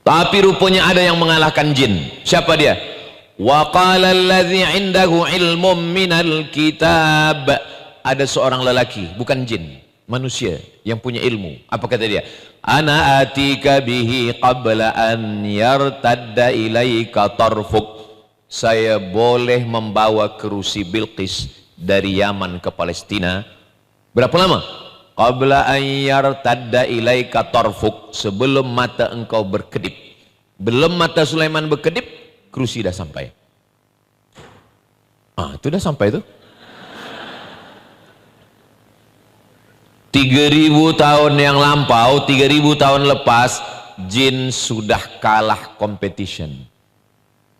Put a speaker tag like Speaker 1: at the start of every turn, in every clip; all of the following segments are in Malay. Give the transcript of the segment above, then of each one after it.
Speaker 1: Tapi rupanya ada yang mengalahkan jin. Siapa dia? Wa qala allazi 'indahu 'ilmun minal kitab. Ada seorang lelaki, bukan jin, manusia yang punya ilmu. Apa kata dia? Ana atika bihi qabla an yartadda ilaika tarfuk. Saya boleh membawa kerusi Bilqis dari Yaman ke Palestina. Berapa lama? Qabla an yartadda ilaika tarfuk. Sebelum mata engkau berkedip. Belum mata Sulaiman berkedip, kerusi dah sampai. Itu dah sampai tuh. 3000 tahun yang lampau, 3000 tahun lepas, jin sudah kalah competition.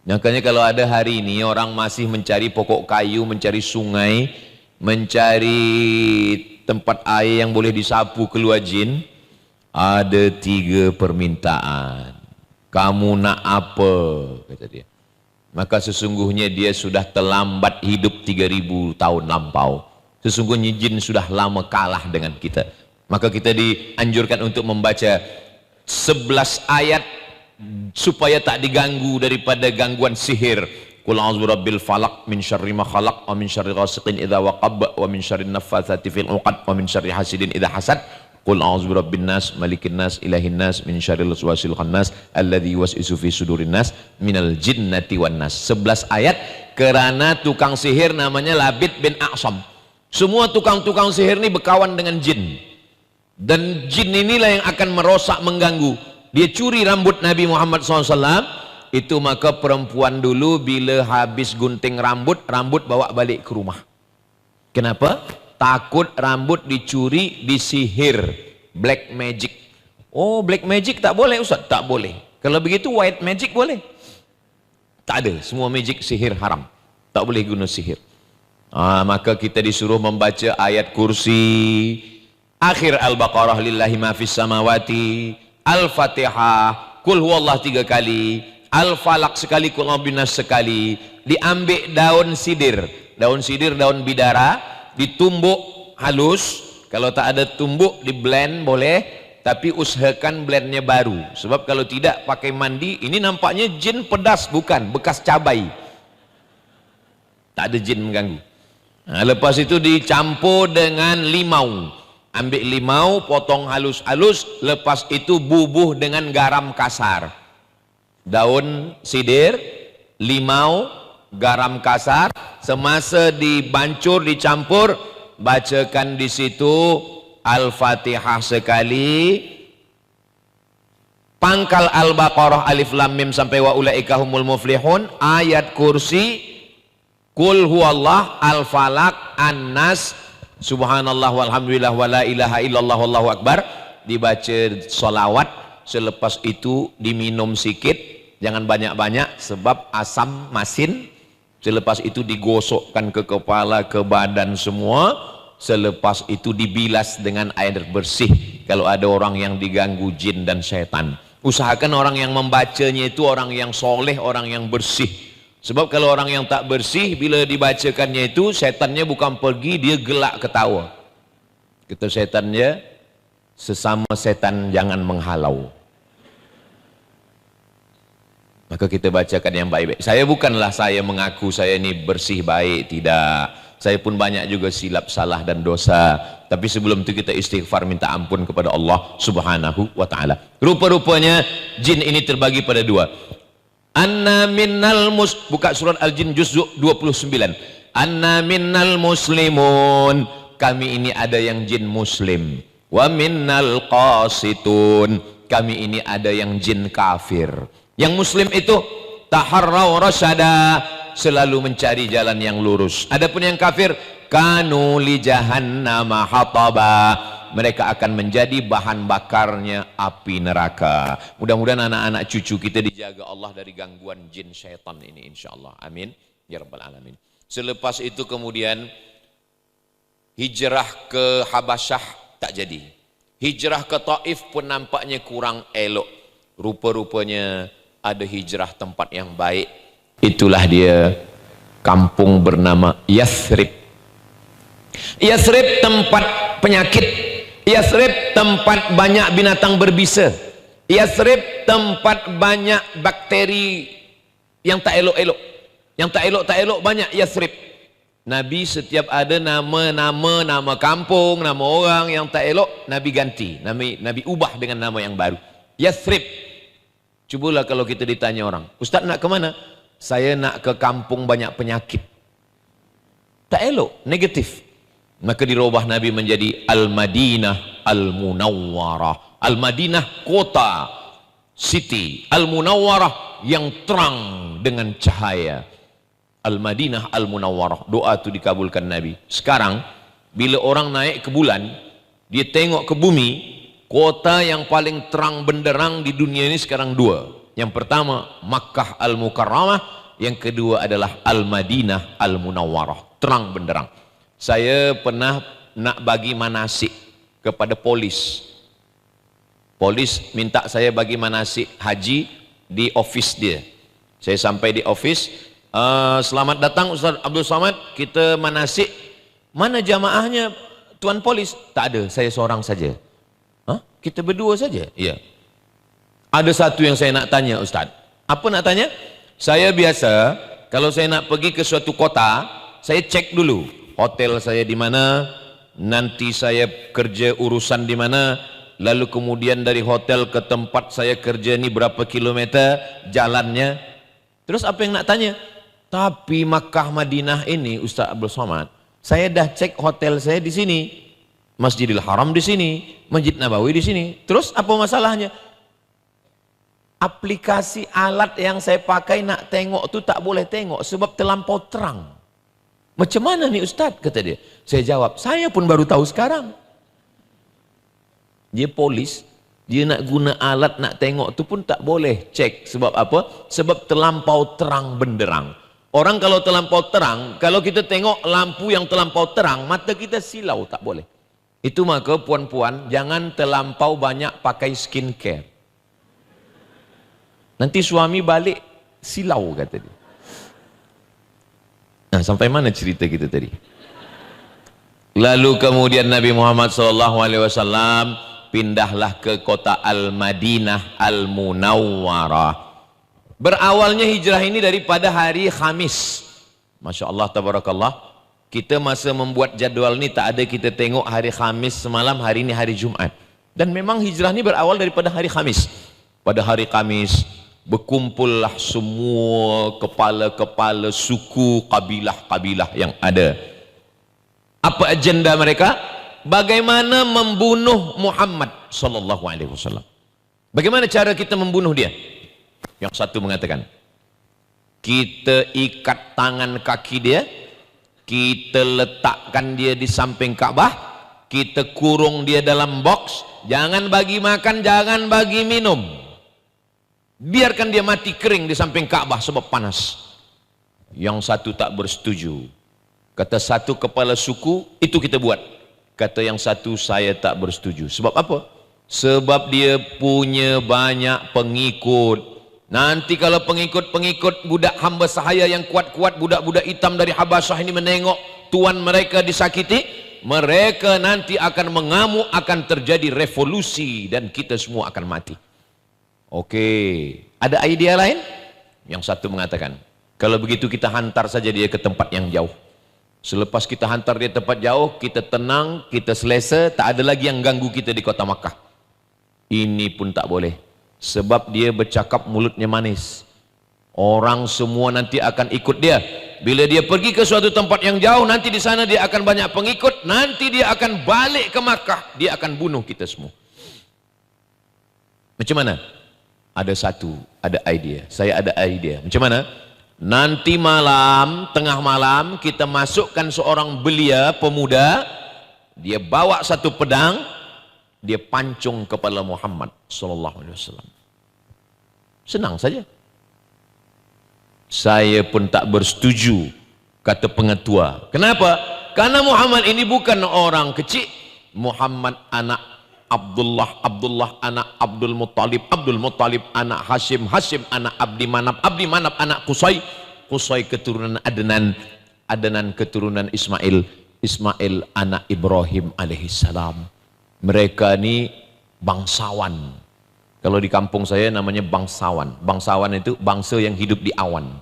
Speaker 1: Makanya kalau ada hari ini orang masih mencari pokok kayu, mencari sungai, mencari tempat air yang boleh disapu keluar jin, ada 3 permintaan. Kamu nak apa? Kata dia. Maka sesungguhnya dia sudah terlambat hidup 3000 tahun lampau. Sesungguhnya jin sudah lama kalah dengan kita. Maka kita dianjurkan untuk membaca 11 ayat supaya tak diganggu daripada gangguan sihir. Qul a'udzu birabbil falaq min syarri ma khalaq wa min syarri ghasiqin idza waqab wa min syarri naffatsati fil 'uqad wa min syarri hasidin idza hasad. Qul a'udzu birabbin nas malikin nas ilahin nas min syarril waswasil khannas alladzi yuwaswisu fi sudurin nas minal jinnati wan nas. 11 ayat kerana tukang sihir namanya Labid bin A'sam. Semua tukang-tukang sihir ini berkawan dengan jin. Dan jin inilah yang akan merosak, mengganggu. Dia curi rambut Nabi Muhammad SAW. Itu maka perempuan dulu bila habis gunting rambut bawa balik ke rumah. Kenapa? Takut rambut dicuri, disihir. Black magic. Oh, black magic tak boleh Ustaz? Tak boleh. Kalau begitu white magic boleh? Tak ada. Semua magic sihir haram. Tak boleh guna sihir. Maka kita disuruh membaca ayat kursi, akhir Al-Baqarah lillahi ma fis samawati, Al-Fatihah, Qul huwallah 3 kali, Al-Falaq sekali, Qul a'udzubinas sekali. Diambil daun sidir, daun bidara, ditumbuk halus. Kalau tak ada tumbuk, di blend boleh, tapi usahakan blendnya baru. Sebab kalau tidak pakai mandi, ini nampaknya jin pedas, bukan, bekas cabai. Tak ada jin mengganggu. Lepas itu dicampur dengan limau. Ambil limau, potong halus-halus. Lepas itu bubuh dengan garam kasar. Daun sidir, limau, garam kasar. Semasa dibancur, dicampur, bacakan di situ Al-Fatihah sekali, pangkal Al-Baqarah alif lam mim sampai wa ulaika humul muflihun, ayat kursi, Qul huwallah, Al-Falaq, An-Nas, Subhanallah walhamdulillah wa la ilaha illallah wallahu akbar. Dibaca solawat. Selepas itu diminum sikit, jangan banyak-banyak sebab asam masin. Selepas itu digosokkan ke kepala, ke badan semua. Selepas itu dibilas dengan air bersih kalau ada orang yang diganggu jin dan syaitan. Usahakan orang yang membacanya itu orang yang soleh, orang yang bersih. Sebab kalau orang yang tak bersih, bila dibacakannya itu, setannya bukan pergi, dia gelak ketawa. Kata setannya, sesama setan jangan menghalau. Maka kita bacakan yang baik-baik. Saya mengaku saya ini bersih baik, tidak. Saya pun banyak juga silap, salah dan dosa. Tapi sebelum itu kita istighfar, minta ampun kepada Allah Subhanahu wa ta'ala. Rupa-rupanya jin ini terbagi pada 2. Anna minnal buka surat Al-Jin juz 29. Anna minnal muslimun, kami ini ada yang jin muslim. Wa minnal qasitun, kami ini ada yang jin kafir. Yang muslim itu taharraw rasyada, selalu mencari jalan yang lurus. Adapun yang kafir, kanu li jahannama hataba, mereka akan menjadi bahan bakarnya api neraka. Mudah-mudahan anak-anak cucu kita dijaga Allah dari gangguan jin syaitan ini, insyaallah. Amin ya rabbal alamin. Selepas itu kemudian hijrah ke Habasyah tak jadi. Hijrah ke Taif pun nampaknya kurang elok. Rupa-rupanya ada hijrah tempat yang baik. Itulah dia kampung bernama Yathrib. Yathrib tempat penyakit. Yathrib tempat banyak binatang berbisa. Yathrib tempat banyak bakteri yang tak elok-elok. Yang tak elok-elok banyak Yathrib. Nabi setiap ada nama kampung, nama orang yang tak elok, Nabi ganti. Nabi ubah dengan nama yang baru. Yathrib. Cubalah kalau kita ditanya orang, Ustaz nak ke mana? Saya nak ke kampung banyak penyakit. Tak elok, negatif. Maka dirubah Nabi menjadi Al-Madinah Al-Munawwarah. Al-Madinah kota, city. Al-Munawwarah yang terang dengan cahaya. Al-Madinah Al-Munawwarah. Doa itu dikabulkan Nabi. Sekarang bila orang naik ke bulan, dia tengok ke bumi, kota yang paling terang benderang di dunia ini sekarang dua. Yang pertama Makkah Al-Mukarramah, yang kedua adalah Al-Madinah Al-Munawwarah. Terang benderang. Saya pernah nak bagi manasik kepada polis. Polis minta saya bagi manasik haji di office dia. Saya sampai di office, selamat datang Ustaz Abdul Samad, kita manasik. Mana jamaahnya tuan polis? Tak ada, saya seorang saja. Hah? Kita berdua saja? Ya. Ada satu yang saya nak tanya Ustaz. Apa nak tanya? Saya biasa kalau saya nak pergi ke suatu kota, saya cek dulu hotel saya di mana, nanti saya kerja urusan di mana, lalu kemudian dari hotel ke tempat saya kerja ini berapa kilometer jalannya. Terus apa yang nak tanya? Tapi Makkah Madinah ini Ustaz Abdul Somad, saya dah cek hotel saya di sini, Masjidil Haram di sini, Masjid Nabawi di sini. Terus apa masalahnya? Aplikasi alat yang saya pakai nak tengok tu tak boleh tengok sebab terlampau terang. Macam mana ni Ustaz? Kata dia. Saya jawab, saya pun baru tahu sekarang. Dia polis, dia nak guna alat nak tengok tu pun tak boleh cek. Sebab apa? Sebab terlampau terang benderang. Orang kalau terlampau terang, kalau kita tengok lampu yang terlampau terang, mata kita silau, tak boleh. Itu maka puan-puan jangan terlampau banyak pakai skincare. Nanti suami balik silau, kata dia. Nah, sampai mana cerita kita tadi? Lalu kemudian Nabi Muhammad SAW pindahlah ke kota Al-Madinah Al-Munawwarah. Berawalnya hijrah ini daripada hari Khamis. Masya Allah, tabarakallah. Kita masa membuat jadual ini tak ada kita tengok hari Khamis semalam, hari ini hari Jumat. Dan memang hijrah ini berawal daripada hari Khamis. Pada hari Khamis berkumpullah semua kepala-kepala suku, kabilah-kabilah yang ada. Apa agenda mereka? Bagaimana membunuh Muhammad sallallahu alaihi wasallam. Bagaimana cara kita membunuh dia? Yang satu mengatakan, kita ikat tangan kaki dia, kita letakkan dia di samping Ka'bah, kita kurung dia dalam box, jangan bagi makan, jangan bagi minum. Biarkan dia mati kering di samping Ka'bah sebab panas. Yang satu tak bersetuju. Kata satu kepala suku, itu kita buat. Kata yang satu, saya tak bersetuju. Sebab apa? Sebab dia punya banyak pengikut. Nanti kalau pengikut-pengikut budak hamba sahaya yang kuat-kuat, budak-budak hitam dari Habasyah ini menengok tuan mereka disakiti, mereka nanti akan mengamuk, akan terjadi revolusi dan kita semua akan mati. Oke, ada idea lain? Yang satu mengatakan, kalau begitu kita hantar saja dia ke tempat yang jauh. Selepas kita hantar dia tempat jauh, kita tenang, kita selesa, tak ada lagi yang ganggu kita di kota Makkah. Ini pun tak boleh, sebab dia bercakap mulutnya manis. Orang semua nanti akan ikut dia. Bila dia pergi ke suatu tempat yang jauh, nanti di sana dia akan banyak pengikut, nanti dia akan balik ke Makkah, dia akan bunuh kita semua. Macam mana? Ada satu, ada idea. Saya ada idea. Macam mana? Nanti malam, tengah malam, kita masukkan seorang belia pemuda, dia bawa satu pedang, dia pancung kepala Muhammad sallallahu alaihi wasallam. Senang saja. Saya pun tak bersetuju, kata pengetua. Kenapa? Karena Muhammad ini bukan orang kecil. Muhammad anak Abdullah, Abdullah anak Abdul Muttalib, Abdul Muttalib anak Hashim, Hashim anak Abdi Manaf, Abdi Manaf anak Qusay, Qusay keturunan Adnan, Adnan keturunan Ismail, Ismail anak Ibrahim alaihissalam. Mereka ini bangsawan. Kalau di kampung saya namanya bangsawan. Bangsawan itu bangsa yang hidup di awan.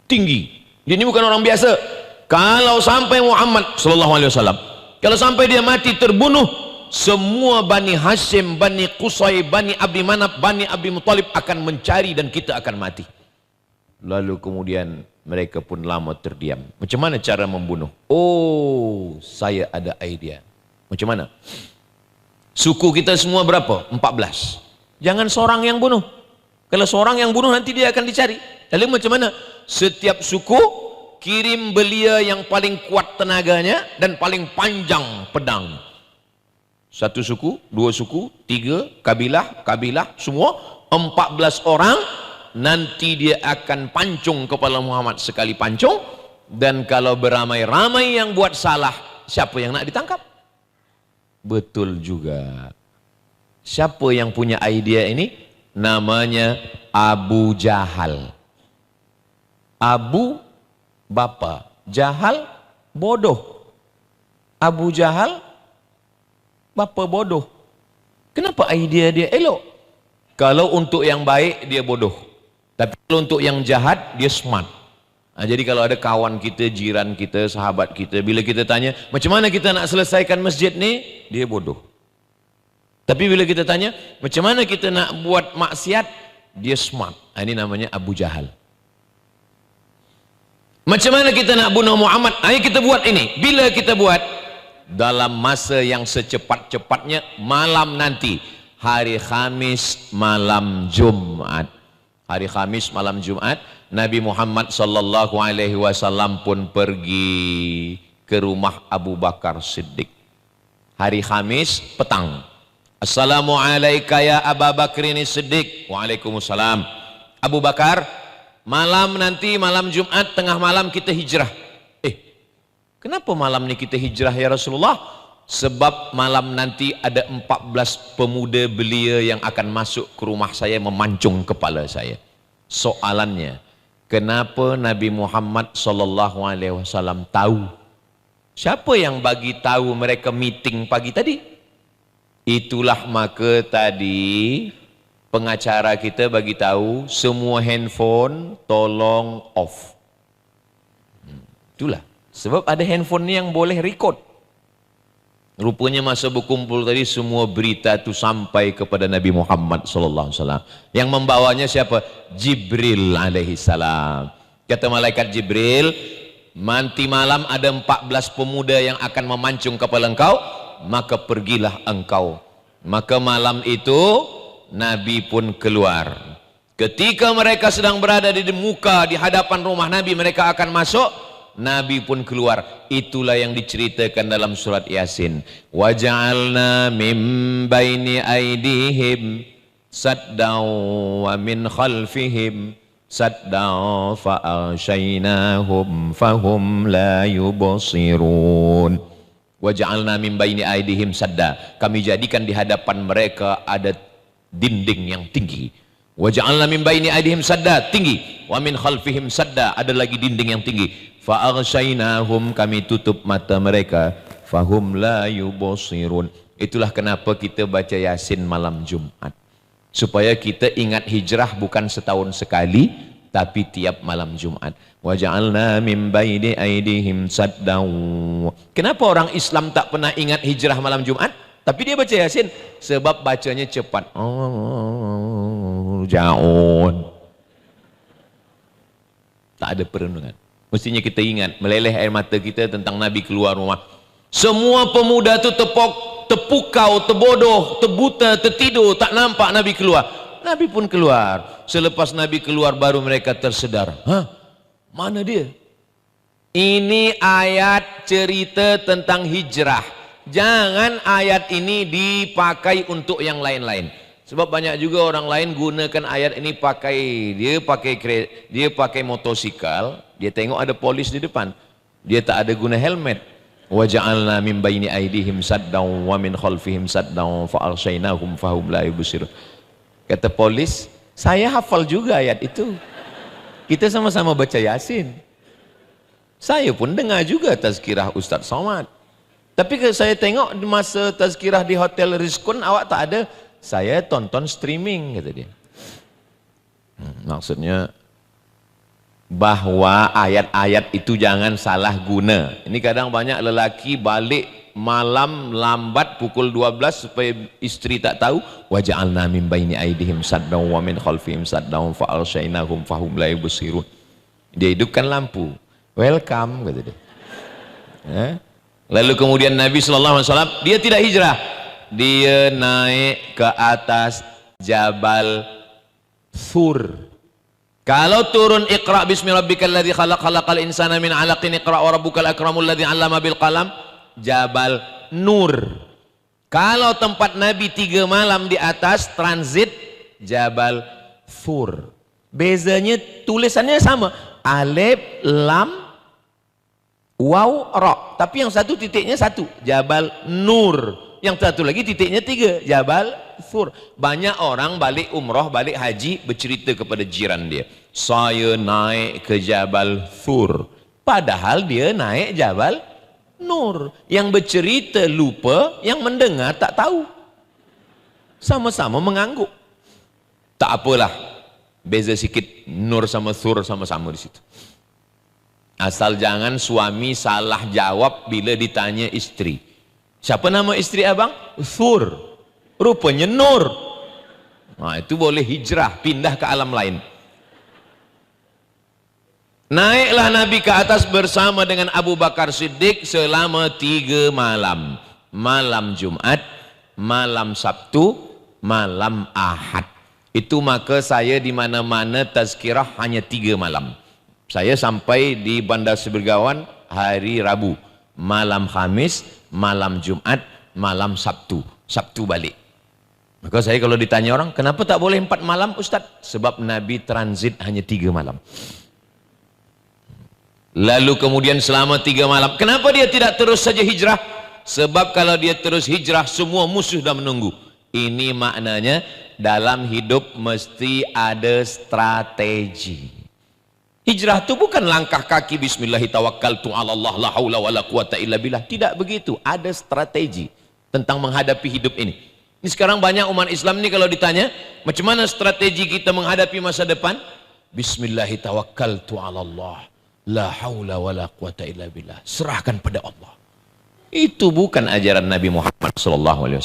Speaker 1: Tinggi. Dia ini bukan orang biasa. Kalau sampai Muhammad sallallahu alaihi wasallam, kalau sampai dia mati terbunuh, semua Bani Hashim, Bani Qusay, Bani Abdi Manaf, Bani Abdi Muthalib akan mencari dan kita akan mati. Lalu kemudian mereka pun lama terdiam. Macam mana cara membunuh? Oh, saya ada idea. Macam mana? Suku kita semua berapa? 14. Jangan seorang yang bunuh. Kalau seorang yang bunuh nanti dia akan dicari. Lalu macam mana? Setiap suku kirim belia yang paling kuat tenaganya dan paling panjang pedang. Satu suku, dua suku, tiga, kabilah, semua 14 orang. Nanti dia akan pancung kepala Muhammad sekali pancung. Dan kalau beramai-ramai yang buat salah, siapa yang nak ditangkap? Betul juga. Siapa yang punya idea ini? Namanya Abu Jahal. Abu bapa, Jahal bodoh. Abu Jahal bapa bodoh. Kenapa idea dia elok? Kalau untuk yang baik dia bodoh. Tapi kalau untuk yang jahat dia smart. Nah, jadi kalau ada kawan kita, jiran kita, sahabat kita, bila kita tanya, macam mana kita nak selesaikan masjid ni? Dia bodoh. Tapi bila kita tanya, macam mana kita nak buat maksiat? Dia smart. Nah, ini namanya Abu Jahal. Macam mana kita nak bunuh Muhammad? Ayo kita buat ini. Bila kita buat? Dalam masa yang secepat-cepatnya, malam nanti. Hari Khamis malam Jumat. Hari Khamis malam Jumat, Nabi Muhammad sallallahu alaihi wasallam pun pergi ke rumah Abu Bakar Siddiq. Hari Khamis petang. Assalamualaikum ya Abu Bakrin Siddiq. Waalaikumsalam. Abu Bakar, malam nanti malam Jumat tengah malam kita hijrah. Kenapa malam ni kita hijrah ya Rasulullah? Sebab malam nanti ada 14 pemuda belia yang akan masuk ke rumah saya memancung kepala saya. Soalannya, kenapa Nabi Muhammad sallallahu alaihi wasallam tahu? Siapa yang bagi tahu mereka meeting pagi tadi? Itulah maka tadi pengacara kita bagi tahu semua handphone tolong off. Itulah sebab ada handphone ni yang boleh record. Rupanya masa berkumpul tadi semua berita itu sampai kepada Nabi Muhammad sallallahu alaihi wasallam. Yang membawanya siapa? Jibril alaihi salam. Kata malaikat Jibril, nanti malam ada 14 pemuda yang akan memancung kepala engkau, maka pergilah engkau. Maka malam itu Nabi pun keluar. Ketika mereka sedang berada di muka di hadapan rumah Nabi, mereka akan masuk. Nabi pun keluar. Itulah yang diceritakan dalam surat Yasin. Waja'alna min baini aidihim saddan wa min khalfihim saddan fa'ashaynahum fahum la yubsirun. Waja'alna min baini aidihim sadda. Kami jadikan di hadapan mereka ada dinding yang tinggi. Waja'alna min baini aidihim sadda, tinggi. Wa min khalfihim sadda, ada lagi dinding yang tinggi. Fa'aghshaynahum, kami tutup mata mereka, fahum la yubsirun. Itulah kenapa kita baca Yasin malam Jumat, supaya kita ingat hijrah bukan setahun sekali tapi tiap malam Jumat. Wa ja'alna min baini aidihim saddan. Kenapa orang Islam tak pernah ingat hijrah malam Jumat tapi dia baca Yasin? Sebab bacanya cepat. Ja'un. Tak ada perenungan. Mestinya kita ingat, meleleh air mata kita tentang Nabi keluar rumah. Semua pemuda itu terpukau, terbodoh, terbuta, tertidur, tak nampak Nabi keluar. Nabi pun keluar. Selepas Nabi keluar baru mereka tersedar. Hah? Mana dia? Ini ayat cerita tentang hijrah. Jangan ayat ini dipakai untuk yang lain-lain. Sebab banyak juga orang lain gunakan ayat ini dia pakai motosikal, dia tengok ada polis di depan, dia tak ada guna helmet. Wa ja'alna min baini aidihim saddan wa min khalfihim saddan fa arshaynahum fahum la yubsirun. Kata polis, saya hafal juga ayat itu. Kita sama-sama baca Yasin. Saya pun dengar juga tazkirah Ustaz Somad. Tapi kalau saya tengok masa tazkirah di Hotel Rizkun awak tak ada. Saya tonton streaming, kata dia. Maksudnya bahwa ayat-ayat itu jangan salah guna. Ini kadang banyak lelaki balik malam lambat pukul 12 supaya istri tak tahu. Waja'alna min baini aidihim saddan wa min khalfihim saddan fa arsyainahum fahum la yubsirun. Dia hidupkan lampu. Welcome, kata dia. Lalu kemudian Nabi SAW dia tidak hijrah. Dia naik ke atas Jabal Thur. Kalau turun Iqra bismi rabbikal ladzi khalaq khalaqal insana min 'alaqin Iqra wa rabbukal akramul ladzi 'allama bil qalam, Jabal Nur. Kalau tempat Nabi 3 malam di atas transit Jabal Thur. Bezanya tulisannya sama, alif lam waw ra, tapi yang satu titiknya satu, Jabal Nur. Yang satu lagi titiknya 3, Jabal Thur. Banyak orang balik umrah, balik haji bercerita kepada jiran dia, saya naik ke Jabal Thur, padahal dia naik Jabal Nur. Yang bercerita lupa, yang mendengar tak tahu, sama-sama mengangguk. Tak apalah, beza sikit, Nur sama Thur sama-sama di situ. Asal jangan suami salah jawab bila ditanya istri, siapa nama istri abang? Thur. Rupanya Nur. Nah, itu boleh hijrah, pindah ke alam lain. Naiklah Nabi ke atas bersama dengan Abu Bakar Siddiq selama 3 malam. Malam Jumat, malam Sabtu, malam Ahad. Itu maka saya di mana-mana tazkirah hanya 3 malam. Saya sampai di Bandar Sebergawan hari Rabu, malam Khamis, malam Jumat, malam Sabtu. Sabtu balik. Maka saya kalau ditanya orang, kenapa tak boleh 4 malam Ustaz? Sebab Nabi transit hanya 3 malam. Lalu kemudian selama 3 malam, kenapa dia tidak terus saja hijrah? Sebab kalau dia terus hijrah, semua musuh dah menunggu. Ini maknanya dalam hidup mesti ada strategi. Hijrah itu bukan langkah kaki bismillahi tawakkaltu ala Allah la haula wala quwata illa billah. Tidak begitu, ada strategi tentang menghadapi hidup ini. Ini sekarang banyak umat Islam ini kalau ditanya, macam mana strategi kita menghadapi masa depan? Bismillahi tawakkaltu ala Allah la haula wala quwata illa billah. Serahkan pada Allah. Itu bukan ajaran Nabi Muhammad SAW.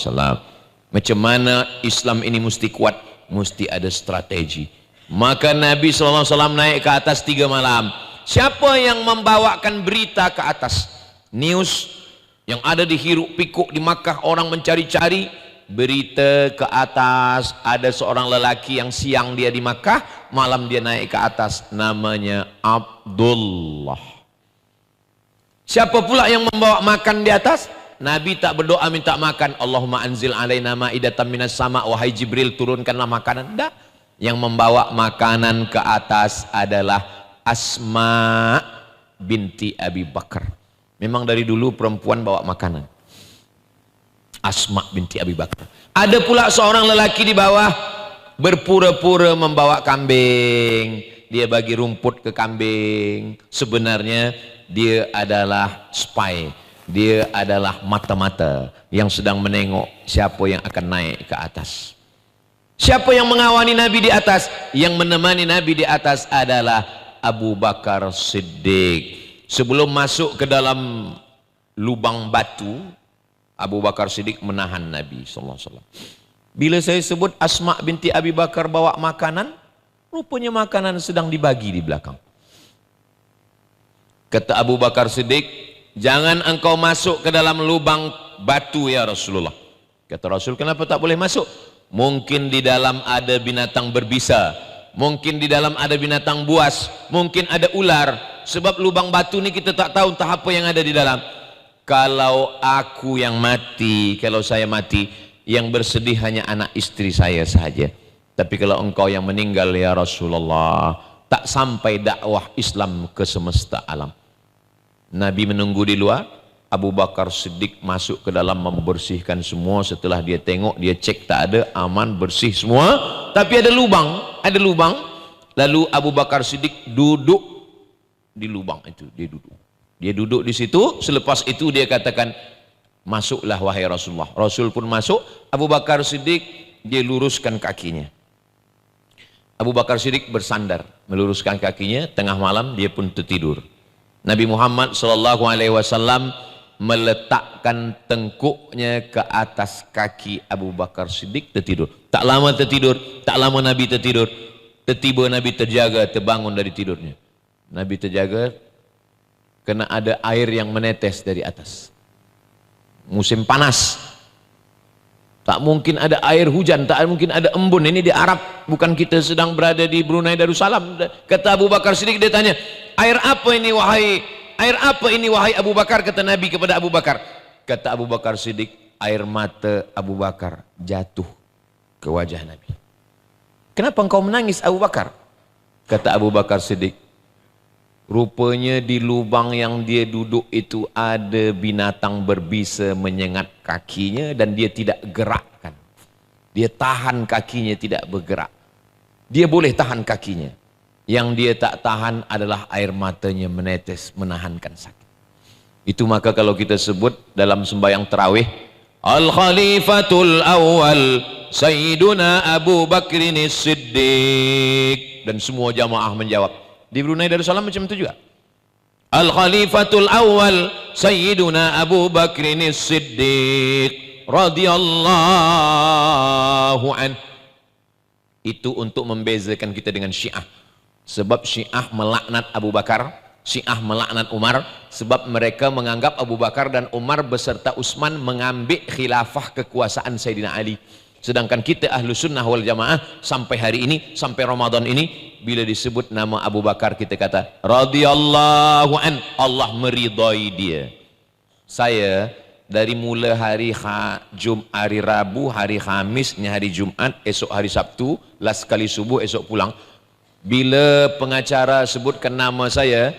Speaker 1: Macam mana Islam ini mesti kuat, mesti ada strategi. Maka Nabi SAW naik ke atas 3 malam. Siapa yang membawakan berita ke atas? News yang ada di hiruk pikuk di Makkah, orang mencari-cari berita ke atas. Ada seorang lelaki yang siang dia di Makkah, malam dia naik ke atas, namanya Abdullah. Siapa pula yang membawa makan di atas? Nabi tak berdoa minta makan, Allahumma anzil alaina ma'idatan minas sama, wahai Jibril turunkanlah makanan. Tak. Yang membawa makanan ke atas adalah Asma binti Abi Bakar. Memang dari dulu perempuan bawa makanan. Asma binti Abi Bakar. Ada pula seorang lelaki di bawah berpura-pura membawa kambing. Dia bagi rumput ke kambing. Sebenarnya dia adalah spy. Dia adalah mata-mata yang sedang menengok siapa yang akan naik ke atas. Siapa yang mengawani Nabi di atas? Yang menemani Nabi di atas adalah Abu Bakar Siddiq. Sebelum masuk ke dalam lubang batu, Abu Bakar Siddiq menahan Nabi SAW. Bila saya sebut Asma binti Abi Bakar bawa makanan, rupanya makanan sedang dibagi di belakang. Kata Abu Bakar Siddiq, jangan engkau masuk ke dalam lubang batu ya Rasulullah. Kata Rasul, kenapa tak boleh masuk? Mungkin di dalam ada binatang berbisa, mungkin di dalam ada binatang buas, mungkin ada ular. Sebab lubang batu ini kita tak tahu entah apa yang ada di dalam. Kalau aku yang mati, kalau saya mati, yang bersedih hanya anak istri saya saja. Tapi kalau engkau yang meninggal ya Rasulullah, tak sampai dakwah Islam ke semesta alam. Nabi menunggu di luar. Abu Bakar Siddiq masuk ke dalam membersihkan semua. Setelah dia tengok, dia cek tak ada, aman, bersih semua. Tapi ada lubang, ada lubang. Lalu Abu Bakar Siddiq duduk di lubang itu, dia duduk. Dia duduk di situ. Selepas itu dia katakan, masuklah wahai Rasulullah. Rasul pun masuk. Abu Bakar Siddiq dia luruskan kakinya. Abu Bakar Siddiq bersandar, meluruskan kakinya, tengah malam dia pun tertidur. Nabi Muhammad SAW meletakkan tengkuknya ke atas kaki Abu Bakar Siddiq, tertidur. Tak lama tertidur, tak lama Nabi tertidur. Tiba-tiba Nabi terjaga, terbangun dari tidurnya. Nabi terjaga, kena ada air yang menetes dari atas. Musim panas, tak mungkin ada air hujan, tak mungkin ada embun. Ini di Arab, bukan kita sedang berada di Brunei Darussalam. Kata Abu Bakar Siddiq, dia tanya, air apa ini wahai Abu Bakar? Kata Nabi kepada Abu Bakar. Kata Abu Bakar Siddiq, air mata Abu Bakar jatuh ke wajah Nabi. Kenapa engkau menangis Abu Bakar? Kata Abu Bakar Siddiq, rupanya di lubang yang dia duduk itu ada binatang berbisa menyengat kakinya dan dia tidak gerakkan. Dia tahan kakinya tidak bergerak. Dia boleh tahan kakinya. Yang dia tak tahan adalah air matanya menetes, menahankan sakit. Itu maka kalau kita sebut dalam sembahyang tarawih, Al-Khalifatul Awal Sayyiduna Abu Bakrin Siddiq, dan semua jamaah menjawab. Di Brunei Darussalam macam itu juga. Al-Khalifatul Awal Sayyiduna Abu Bakrin Siddiq radhiyallahu an. Itu untuk membezakan kita dengan Syiah. Sebab Syiah melaknat Abu Bakar, Syiah melaknat Umar, sebab mereka menganggap Abu Bakar dan Umar beserta Utsman mengambil khilafah kekuasaan Sayyidina Ali. Sedangkan kita ahlu sunnah wal jamaah sampai hari ini, sampai Ramadan ini, bila disebut nama Abu Bakar kita kata radhiyallahu an, Allah meridai dia. Saya dari mula hari Rabu, hari Khamisnya hari Jumat, esok hari Sabtu, last kali subuh, esok pulang. Bila pengacara sebutkan nama saya,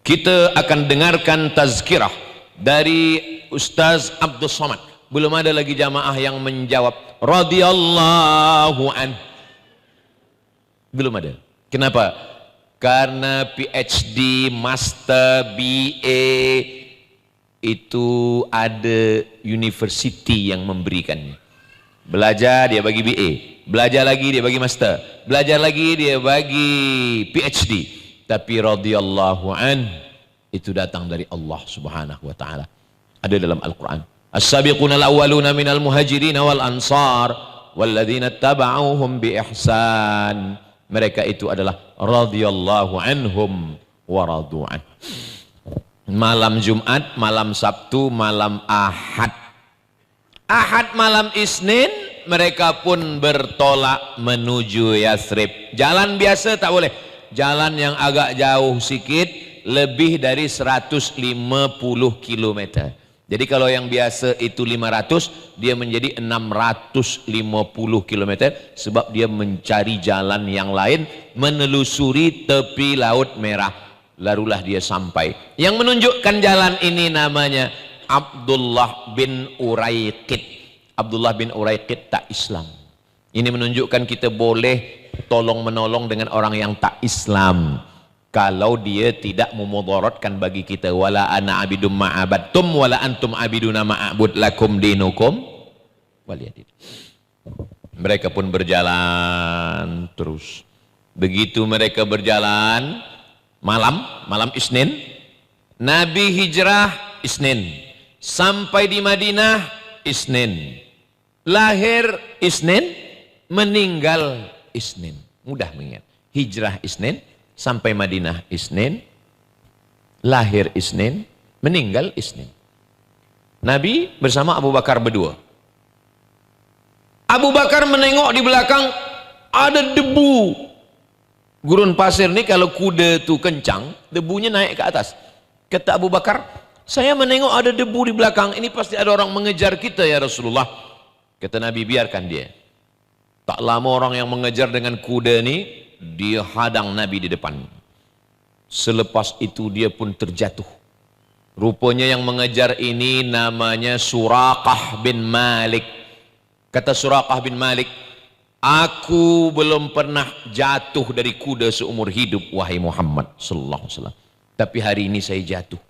Speaker 1: kita akan dengarkan tazkirah dari Ustaz Abdul Somad. Belum ada lagi jamaah yang menjawab radhiyallahu an. Belum ada. Kenapa? Karena PhD, Master, BA itu ada university yang memberikannya. Belajar dia bagi BA, belajar lagi dia bagi Master, belajar lagi dia bagi PhD. Tapi radhiyallahu an itu datang dari Allah Subhanahu wa taala. Ada dalam Al-Qur'an. As-sabiquna al-awwaluna minal muhajirin wal ansar walladzina taba'uuhum bi ihsan. Mereka itu adalah radhiyallahu anhum wa radu an. Malam Jumat, malam Sabtu, malam Ahad. Ahad malam Isnin mereka pun bertolak menuju Yathrib. Jalan biasa tak boleh. Jalan yang agak jauh sikit, lebih dari 150 km. Jadi kalau yang biasa itu 500, dia menjadi 650 km, sebab dia mencari jalan yang lain, menelusuri tepi Laut Merah. Larulah dia sampai. Yang menunjukkan jalan ini namanya Abdullah bin Uraiqid. Abdullah bin Uraiqid tak Islam. Ini menunjukkan kita boleh tolong menolong dengan orang yang tak Islam, kalau dia tidak memudaratkan bagi kita. Wala ana abidum ma'abadtum wala antum abiduna ma'abud lakum dinukum waliyadin. Mereka pun berjalan terus. Begitu mereka berjalan, malam Isnin, Nabi hijrah Isnin, sampai di Madinah Isnin, lahir Isnin, meninggal Isnin. Mudah mengingat. Hijrah Isnin, sampai Madinah Isnin, lahir Isnin, meninggal Isnin. Nabi bersama Abu Bakar berdua. Abu Bakar menengok di belakang, ada debu. Gurun pasir ni kalau kuda tu kencang, debunya naik ke atas. Kata Abu Bakar, saya menengok ada debu di belakang, ini pasti ada orang mengejar kita ya Rasulullah. Kata Nabi, biarkan dia. Tak lama orang yang mengejar dengan kuda ni, dia hadang Nabi di depan. Selepas itu dia pun terjatuh. Rupanya yang mengejar ini namanya Suraqah bin Malik. Kata Suraqah bin Malik, aku belum pernah jatuh dari kuda seumur hidup wahai Muhammad sallallahu alaihi wasallam. Tapi hari ini saya jatuh.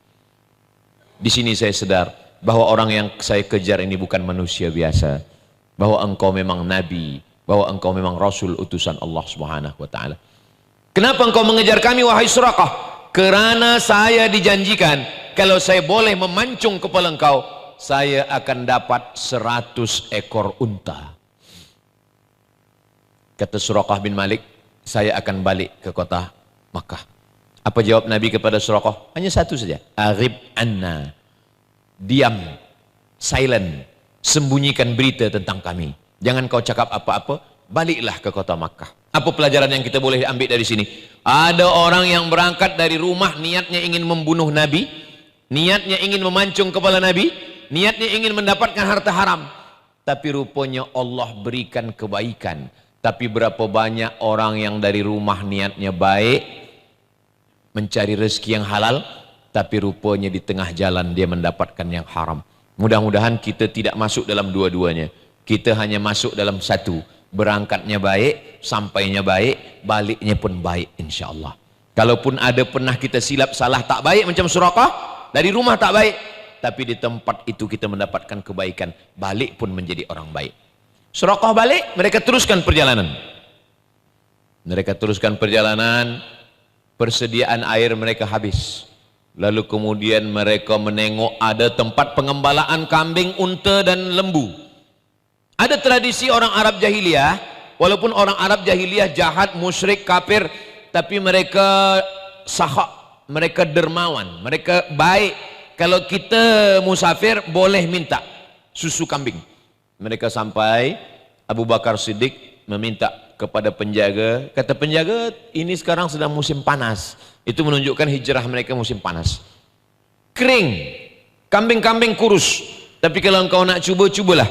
Speaker 1: Di sini saya sedar bahwa orang yang saya kejar ini bukan manusia biasa. bahwa engkau memang nabi, bahwa engkau memang rasul utusan Allah Subhanahu wa taala. Kenapa engkau mengejar kami wahai Suraqah? Kerana saya dijanjikan kalau saya boleh memancung kepala engkau, saya akan dapat 100 ekor unta. Kata Suraqah bin Malik, saya akan balik ke kota Makkah. Apa jawab Nabi kepada Suraqah? Hanya satu saja. Aghib anna. Diam, silent, sembunyikan berita tentang kami. Jangan kau cakap apa-apa, baliklah ke kota Makkah. Apa pelajaran yang kita boleh ambil dari sini? Ada orang yang berangkat dari rumah niatnya ingin membunuh Nabi, niatnya ingin memancung kepala Nabi, niatnya ingin mendapatkan harta haram. Tapi rupanya Allah berikan kebaikan. Tapi berapa banyak orang yang dari rumah niatnya baik, mencari rezeki yang halal, tapi rupanya di tengah jalan dia mendapatkan yang haram. Mudah-mudahan kita tidak masuk dalam dua-duanya. Kita hanya masuk dalam satu. Berangkatnya baik, sampainya baik, baliknya pun baik insya-Allah. Kalaupun ada pernah kita silap salah tak baik macam Suraqah, dari rumah tak baik, tapi di tempat itu kita mendapatkan kebaikan, balik pun menjadi orang baik. Suraqah balik, mereka teruskan perjalanan. Mereka teruskan perjalanan, persediaan air mereka habis. Lalu kemudian mereka menengok ada tempat pengembalaan kambing, unta dan lembu. Ada tradisi orang Arab jahiliyah, walaupun orang Arab jahiliyah jahat, musyrik, kafir, tapi mereka sahak, mereka dermawan, mereka baik. Kalau kita musafir boleh minta susu kambing. Mereka sampai, Abu Bakar Siddiq meminta kepada penjaga, kata penjaga, ini sekarang sedang musim panas. Itu menunjukkan hijrah mereka musim panas. Kering, kambing-kambing kurus. Tapi kalau engkau nak cuba, cubalah.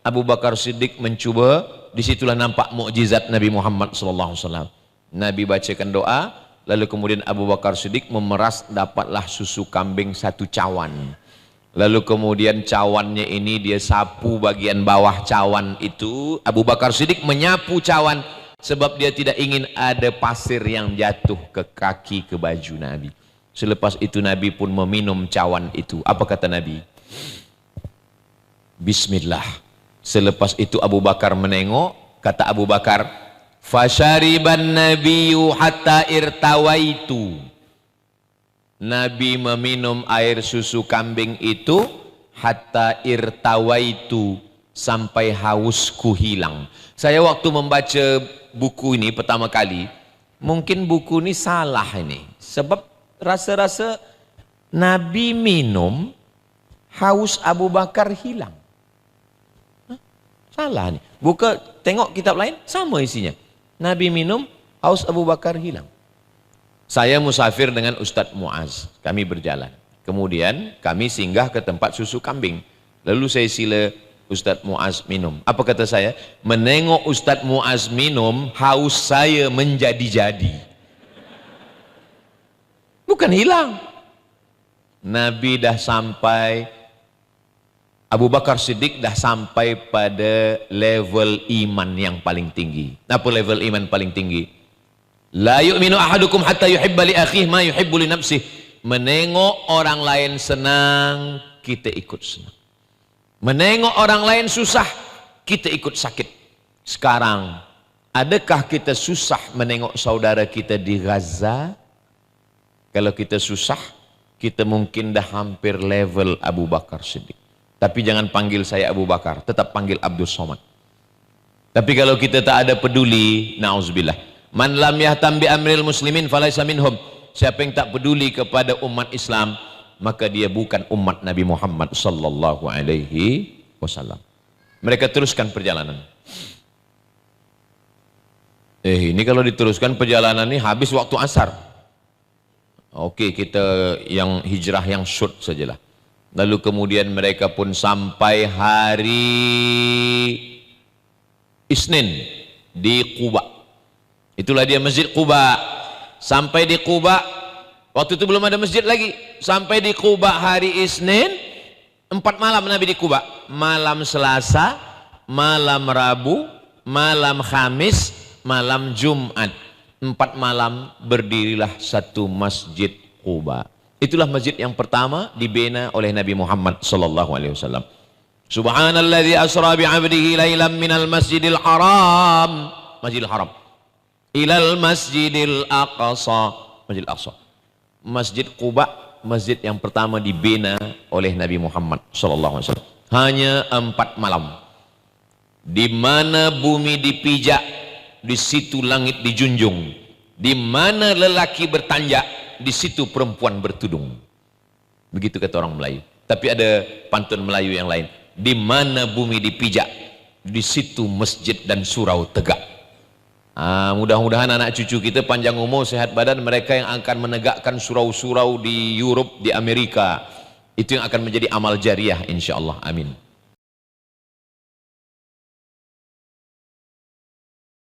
Speaker 1: Abu Bakar Siddiq mencuba, disitulah nampak mukjizat Nabi Muhammad SAW. Nabi bacakan doa, lalu kemudian Abu Bakar Siddiq memeras, dapatlah susu kambing 1 cawan. Lalu kemudian cawannya ini dia sapu bagian bawah cawan itu. Abu Bakar Siddiq menyapu cawan sebab dia tidak ingin ada pasir yang jatuh ke kaki, ke baju Nabi. Selepas itu Nabi pun meminum cawan itu. Apa kata Nabi? Bismillah. Selepas itu Abu Bakar menengok, kata Abu Bakar, fasyariban nabiyyu hatta irtawaitu. Nabi meminum air susu kambing itu hatta irtawaitu, sampai hausku hilang. Saya waktu membaca buku ini pertama kali, mungkin buku ini salah ini. Sebab rasa-rasa Nabi minum, haus Abu Bakar hilang. Salah nih. Buka, tengok kitab lain, sama isinya. Nabi minum, haus Abu Bakar hilang. Saya musafir dengan Ustadz Muaz. Kami berjalan. Kemudian kami singgah ke tempat susu kambing. Lalu saya sila Ustadz Muaz minum. Apa kata saya? Menengok Ustadz Muaz minum, haus saya menjadi-jadi. Bukan hilang. Nabi dah sampai, Abu Bakar Siddiq dah sampai pada level iman yang paling tinggi. Apa level iman paling tinggi? La yu'minu ahadukum hatta yuhibba li akhihi ma yuhibbu li nafsihi. Menengok orang lain senang, kita ikut senang. Menengok orang lain susah, kita ikut sakit. Sekarang, adakah kita susah menengok saudara kita di Gaza? Kalau kita susah, kita mungkin dah hampir level Abu Bakar Siddiq. Tapi jangan panggil saya Abu Bakar, tetap panggil Abdul Somad. Tapi kalau kita tak ada peduli, na'udzubillah. Man lam yahtam bi amril muslimin falaysa minhum. Siapa yang tak peduli kepada umat Islam, maka dia bukan umat Nabi Muhammad sallallahu alaihi wasallam. Mereka teruskan perjalanan. Ini kalau diteruskan perjalanan ini habis waktu asar. Oke, kita yang hijrah yang short sajalah. Lalu kemudian mereka pun sampai hari Isnin di Quba. Itulah dia Masjid Quba. Sampai di Quba, waktu itu belum ada masjid lagi. Sampai di Quba hari Isnin, 4 malam Nabi di Quba. Malam Selasa, malam Rabu, malam Khamis, malam Jumat. 4 malam berdirilah satu Masjid Quba. Itulah masjid yang pertama dibina oleh Nabi Muhammad sallallahu alaihi wasallam. Subhanalladzi asra bi'abdihi lailan minal masjidil haram, Masjidil Haram, ilal masjidil aqsa, Masjidil Aqsa. Masjid Quba, masjid yang pertama dibina oleh Nabi Muhammad sallallahu alaihi wasallam. Hanya 4 malam. Di mana bumi dipijak, di situ langit dijunjung. Di mana lelaki bertanjak, di situ perempuan bertudung. Begitu kata orang Melayu. Tapi ada pantun Melayu yang lain. Di mana bumi dipijak, di situ masjid dan surau tegak. Mudah-mudahan anak cucu kita panjang umur, sehat badan. Mereka yang akan menegakkan surau-surau di Europe, di Amerika, itu yang akan menjadi amal jariah, insya Allah. Amin.